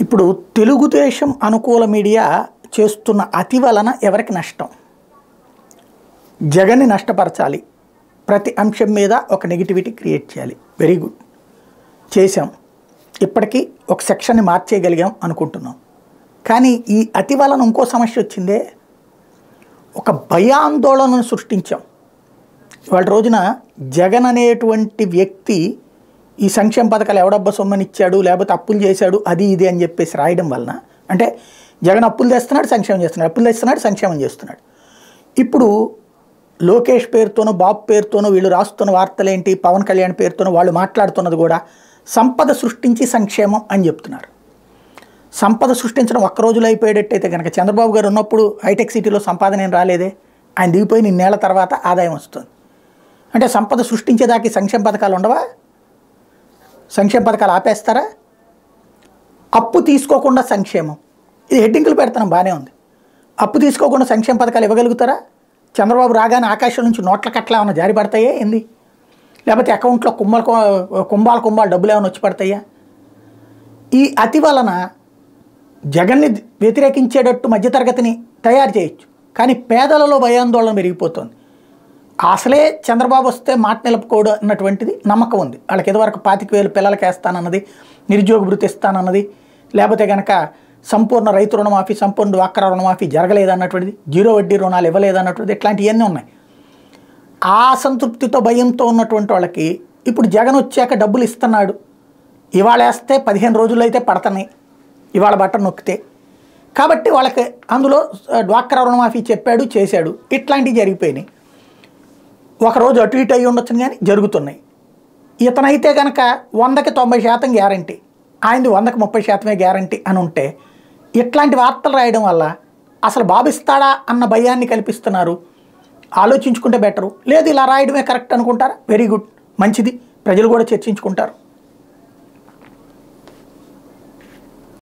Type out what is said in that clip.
ఇప్పుడు తెలుగుదేశం అనుకూల మీడియా చేస్తున్న అతి వలన ఎవరికి నష్టం? జగన్ని నష్టపరచాలి, ప్రతి అంశం మీద ఒక నెగిటివిటీ క్రియేట్ చేయాలి. వెరీ గుడ్, చేసాం. ఇప్పటికీ ఒక సెక్షన్ని మార్చేయగలిగాం అనుకుంటున్నాం. కానీ ఈ అతి వలన ఇంకో సమస్య వచ్చిందే, ఒక భయాందోళనను సృష్టించాం. ఇవాళ రోజున జగన్ అనేటువంటి వ్యక్తి ఈ సంక్షేమ పథకాలు ఎవడబ్బా సొమ్మని ఇచ్చాడు, లేకపోతే అప్పులు చేశాడు, అది ఇది అని చెప్పేసి రాయడం వలన, అంటే జగన్ అప్పులు తెస్తున్నాడు, సంక్షేమం చేస్తున్నాడు, అప్పులు తెస్తున్నాడు, సంక్షేమం చేస్తున్నాడు. ఇప్పుడు లోకేష్ పేరుతోనో బాబు పేరుతోనో వీళ్ళు రాస్తున్న వార్తలేంటి, పవన్ కళ్యాణ్ పేరుతోనో వాళ్ళు మాట్లాడుతున్నది కూడా సంపద సృష్టించి సంక్షేమం అని చెప్తున్నారు. సంపద సృష్టించడం ఒక్క రోజులో అయిపోయేటట్టయితే కనుక చంద్రబాబు గారు ఉన్నప్పుడు హైటెక్ సిటీలో సంపాదన ఏం రాలేదే, ఆయన దిగిపోయి 2 నెలల తర్వాత ఆదాయం వస్తుంది. అంటే సంపద సృష్టించేదానికి సంక్షేమ పథకాలు ఉండవా? సంక్షేమ పథకాలు ఆపేస్తారా? అప్పు తీసుకోకుండా సంక్షేమం, ఇది హెడ్డింగ్లు పెడతాం, బాగానే ఉంది. అప్పు తీసుకోకుండా సంక్షేమ పథకాలు ఇవ్వగలుగుతారా? చంద్రబాబు రాగానే ఆకాశం నుంచి నోట్ల కట్ల ఏమైనా జారి పడతాయా ఏంది? లేకపోతే అకౌంట్లో కుంభాలు డబ్బులు ఏమైనా వచ్చి పడతాయా? ఈ అతి వలన జగన్ని వ్యతిరేకించేటట్టు మధ్యతరగతిని తయారు చేయొచ్చు, కానీ పేదలలో భయాందోళన పెరిగిపోతుంది. అసలే చంద్రబాబు వస్తే మాట నిలుపుకోడు అన్నటువంటిది నమ్మకం ఉంది వాళ్ళకి. ఇదివరకు 25,000 పిల్లలకి వేస్తానన్నది, నిరుద్యోగ భృతి ఇస్తానన్నది, లేకపోతే కనుక సంపూర్ణ రైతు రుణమాఫీ, సంపూర్ణ డ్వాక్రా రుణమాఫీ జరగలేదన్నటువంటిది, 0 వడ్డీ రుణాలు ఇవ్వలేదన్నటువంటిది, ఇట్లాంటివన్నీ ఉన్నాయి. ఆ సంతృప్తితో భయంతో ఉన్నటువంటి వాళ్ళకి ఇప్పుడు జగన్ వచ్చాక డబ్బులు ఇస్తున్నాడు, ఇవాళ వేస్తే 15 రోజుల్లో అయితే పడుతున్నాయి, ఇవాళ బట్ట నొక్కితే. కాబట్టి వాళ్ళకి అందులో డ్వాక్రా రుణమాఫీ చెప్పాడు, చేశాడు, ఇట్లాంటివి జరిగిపోయినాయి. ఒకరోజు అటు ఇటు అయ్యి ఉండొచ్చును కానీ జరుగుతున్నాయి. ఇతనైతే కనుక 100కి 90% గ్యారంటీ, ఆయనది 100కి 30% గ్యారంటీ అని ఉంటే ఇట్లాంటి వార్తలు రాయడం వల్ల అసలు బాబిస్తాడా అన్న భయాన్ని కల్పిస్తున్నారు. ఆలోచించుకుంటే బెటరు. లేదు ఇలా రాయడమే కరెక్ట్ అనుకుంటారా? వెరీ గుడ్, మంచిది, ప్రజలు కూడా చర్చించుకుంటారు.